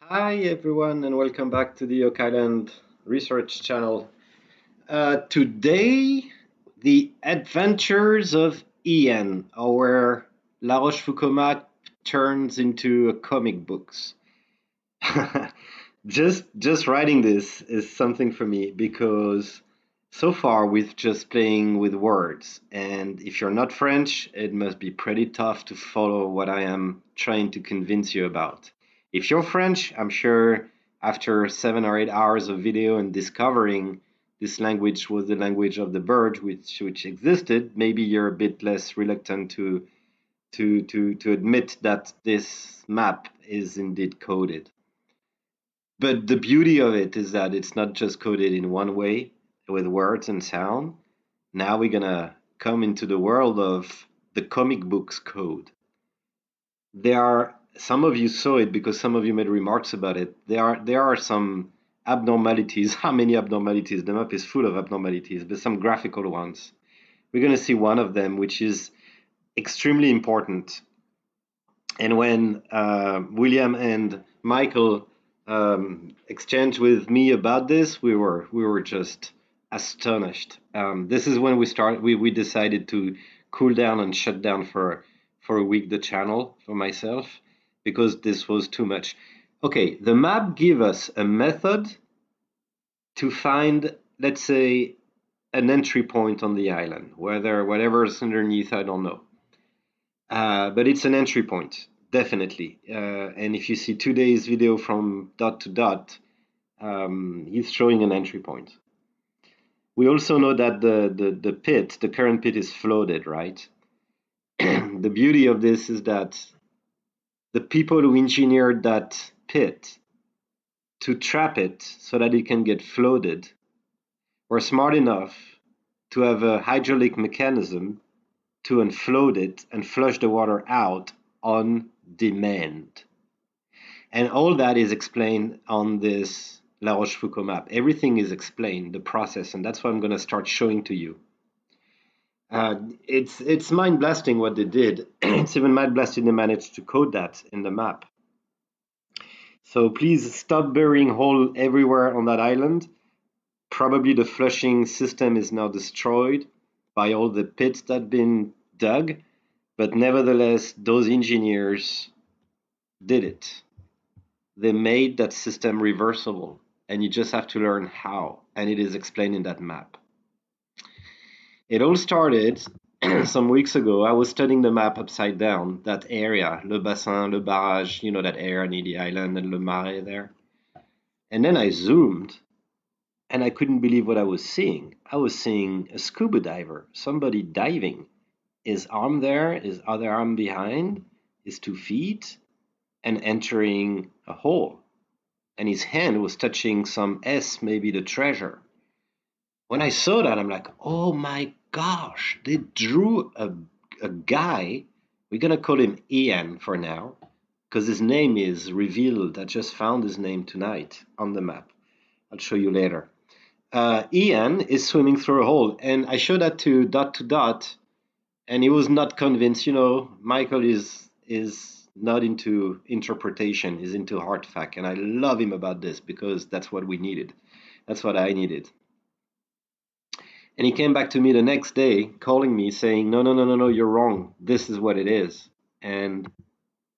Hi everyone and welcome back to the Oak Island Research Channel. Today, the adventures of Ian, where La Rochefoucauld map turns into a comic books. just writing this is something for me because so far we've just playing with words, and if you're not French, it must be pretty tough to follow what I am trying to convince you about. If you're French, I'm sure after 7 or 8 hours of video and discovering this language was the language of the bird which existed, maybe you're a bit less reluctant to admit that this map is indeed coded. But the beauty of it is that it's not just coded in one way with words and sound. Now we're gonna come into the world of the comic books code. There are some of you saw it because some of you made remarks about it. There are some abnormalities. How many abnormalities? The map is full of abnormalities, but some graphical ones. We're gonna see one of them, which is extremely important. And when William and Michael exchanged with me about this, we were just astonished. This is when we decided to cool down and shut down for a week the channel for myself because this was too much. Okay, the map give us a method to find, let's say, an entry point on the island, whether whatever's underneath, I don't know. But it's an entry point, definitely. And if you see today's video from dot to dot, he's showing an entry point. We also know that the current pit is flooded, right? The beauty of this is that the people who engineered that pit to trap it so that it can get flooded were smart enough to have a hydraulic mechanism to unfloat it and flush the water out on demand. And all that is explained on this La Rochefoucauld map. Everything is explained, the process, and that's what I'm going to start showing to you. It's mind blasting what they did. It's even mind blasting they managed to code that in the map. So please stop burying hole everywhere on that island. Probably the flushing system is now destroyed by all the pits that have been dug, but nevertheless, those engineers did it. They made that system reversible, and you just have to learn how, and it is explained in that map. It all started some weeks ago. I was studying the map upside down, that area, Le Bassin, Le Barrage, you know, that area near the island and Le Marais there. And then I zoomed, and I couldn't believe what I was seeing. I was seeing a scuba diver, somebody diving, his arm there, his other arm behind, his 2 feet, and entering a hole. And his hand was touching some S, maybe the treasure. When I saw that, I'm like, oh my gosh, they drew a guy. We're going to call him Ian for now, because his name is revealed. I just found his name tonight on the map. I'll show you later. Ian is swimming through a hole, and I showed that to Dot, and he was not convinced. You know, Michael is not into interpretation, he's into hard fact, and I love him about this because that's what we needed. That's what I needed. And he came back to me the next day, calling me, saying, no, you're wrong. This is what it is. And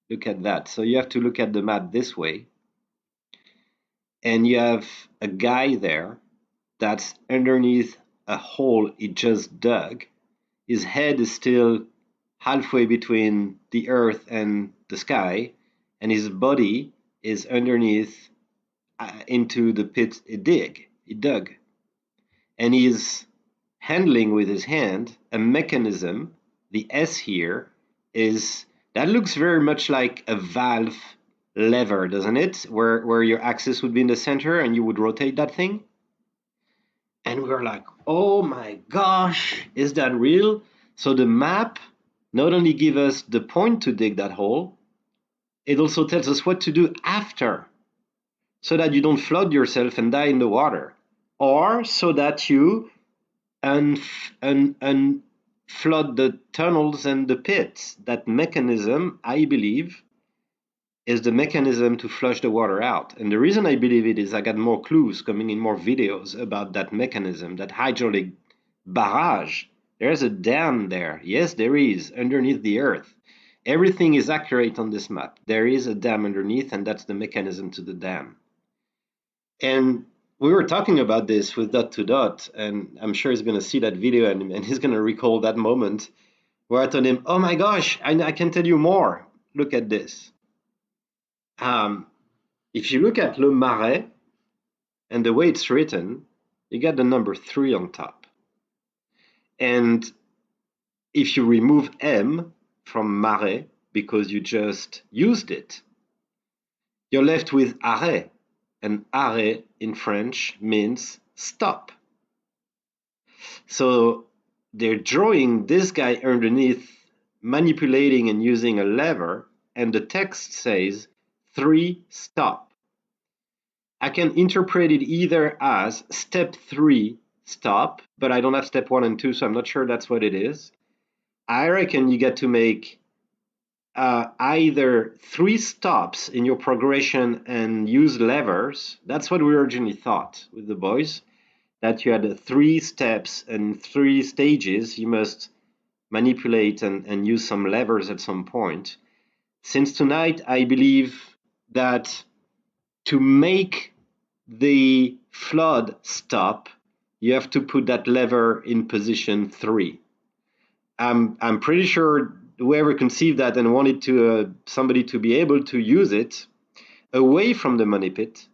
look at that. So you have to look at the map this way. And you have a guy there that's underneath a hole he just dug. His head is still halfway between the earth and the sky, and his body is underneath into the pit he dug. And he is handling with his hand a mechanism. The S here is that looks very much like a valve lever, doesn't it? Where your axis would be in the center and you would rotate that thing. And we were like, oh my gosh, is that real? So the map not only gives us the point to dig that hole, it also tells us what to do after so that you don't flood yourself and die in the water, or so that you flood the tunnels and the pits. That mechanism, I believe, is the mechanism to flush the water out. And the reason I believe it is I got more clues coming in, more videos about that mechanism, that hydraulic barrage. There's a dam there. Yes, there is, underneath the earth. Everything is accurate on this map. There is a dam underneath, and that's the mechanism to the dam. And we were talking about this with Dot to Dot, and I'm sure he's going to see that video and he's going to recall that moment where I told him, oh my gosh, I can tell you more. Look at this. If you look at Le Marais and the way it's written, you got the number 3 on top. And if you remove M from Marais because you just used it, you're left with arrêt. And arrêt in French means stop. So they're drawing this guy underneath, manipulating and using a lever, and the text says 3 stop. I can interpret it either as step 3 stop, but I don't have step 1 and 2, so I'm not sure that's what it is. I reckon you get to make either 3 stops in your progression and use levers. That's what we originally thought with the boys, that you had 3 steps and 3 stages. You must manipulate and use some levers at some point. Since tonight, I believe that to make the flood stop, you have to put that lever in position 3. I'm pretty sure whoever conceived that and wanted to somebody to be able to use it away from the money pit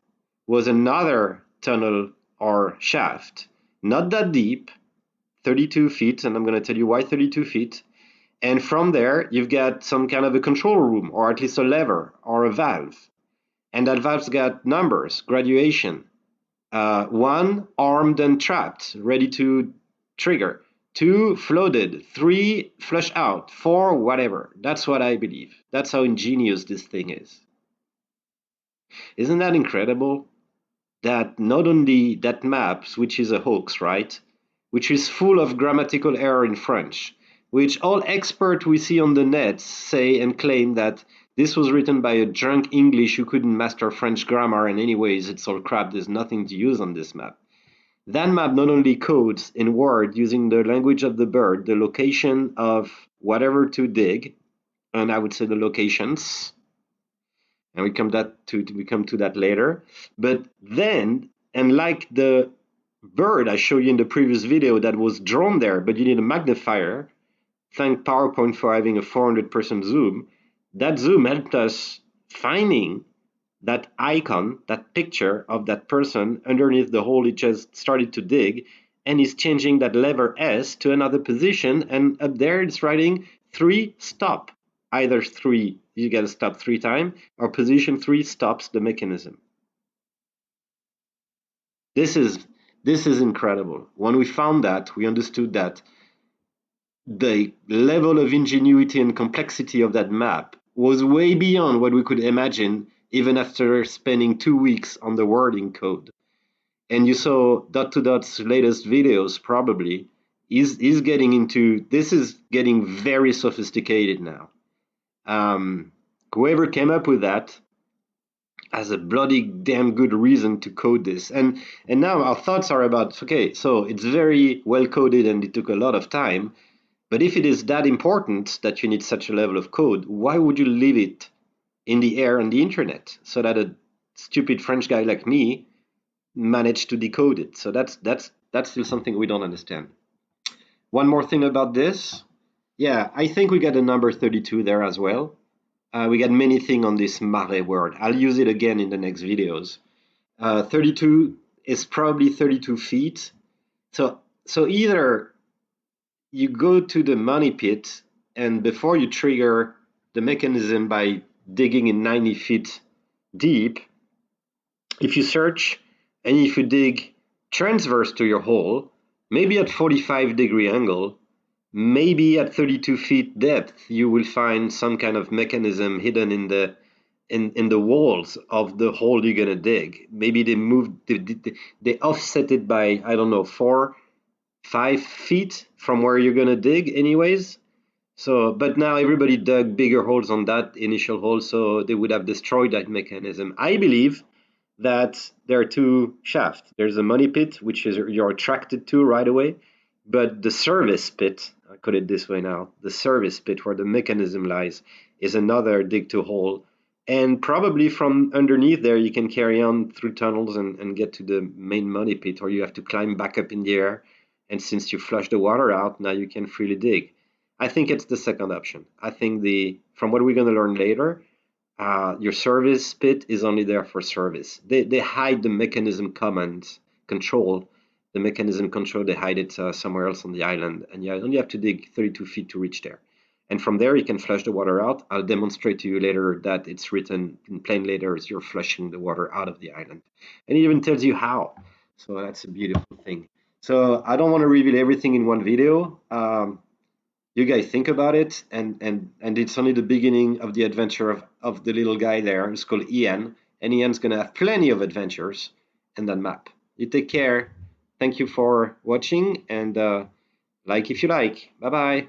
was another tunnel or shaft, not that deep, 32 feet, and I'm going to tell you why 32 feet. And from there, you've got some kind of a control room, or at least a lever or a valve. And that valve's got numbers, graduation. 1, armed and trapped, ready to trigger. 2, floated. 3, flush out. 4, whatever. That's what I believe. That's how ingenious this thing is. Isn't that incredible? That not only that map, which is a hoax, right? Which is full of grammatical error in French, which all experts we see on the net say and claim that this was written by a drunk English who couldn't master French grammar, and anyways, it's all crap, there's nothing to use on this map. That map not only codes in Word using the language of the bird, the location of whatever to dig, and I would say the locations, and we come to that later. But then, and like the bird I showed you in the previous video that was drawn there, but you need a magnifier, thank PowerPoint for having a 400% zoom, that zoom helped us finding that icon, that picture of that person underneath the hole he just started to dig, and he's changing that lever S to another position, and up there it's writing 3 stop. Either 3, you gotta stop 3 times, or position 3 stops the mechanism. This is incredible. When we found that, we understood that the level of ingenuity and complexity of that map was way beyond what we could imagine, even after spending 2 weeks on the wording code. And you saw Dot to Dot's latest videos probably is getting into, this is getting very sophisticated now. Whoever came up with that has a bloody damn good reason to code this. And now our thoughts are about, okay, so it's very well coded and it took a lot of time, but if it is that important that you need such a level of code, why would you leave it in the air on the internet so that a stupid French guy like me managed to decode it? So that's still something we don't understand. One more thing about this. Yeah, I think we got a number 32 there as well. We got many things on this Marais word. I'll use it again in the next videos. 32 is probably 32 feet. So either you go to the money pit, and before you trigger the mechanism by digging in 90 feet deep, if you search and if you dig transverse to your hole, maybe at 45-degree angle, maybe at 32 feet depth, you will find some kind of mechanism hidden in the walls of the hole you're gonna dig. Maybe they offset it by, I don't know, 4-5 feet from where you're gonna dig anyways. So, but now everybody dug bigger holes on that initial hole, so they would have destroyed that mechanism. I believe that there are two shafts. There's a money pit, which is you're attracted to right away, but the service pit, I put it this way now, the service pit where the mechanism lies is another dig to hole. And probably from underneath there, you can carry on through tunnels and get to the main money pit, or you have to climb back up in the air. And since you flush the water out, now you can freely dig. I think it's the second option. I think from what we're going to learn later, your service pit is only there for service. They hide the mechanism command control. The mechanism control, they hide it somewhere else on the island, and you only have to dig 32 feet to reach there. And from there, you can flush the water out. I'll demonstrate to you later that it's written in plain letters, you're flushing the water out of the island. And it even tells you how. So that's a beautiful thing. So I don't want to reveal everything in one video. You guys think about it, and it's only the beginning of the adventure of the little guy there who's called Ian, and Ian's gonna have plenty of adventures in that map. You take care. Thank you for watching, and like if you like. Bye bye.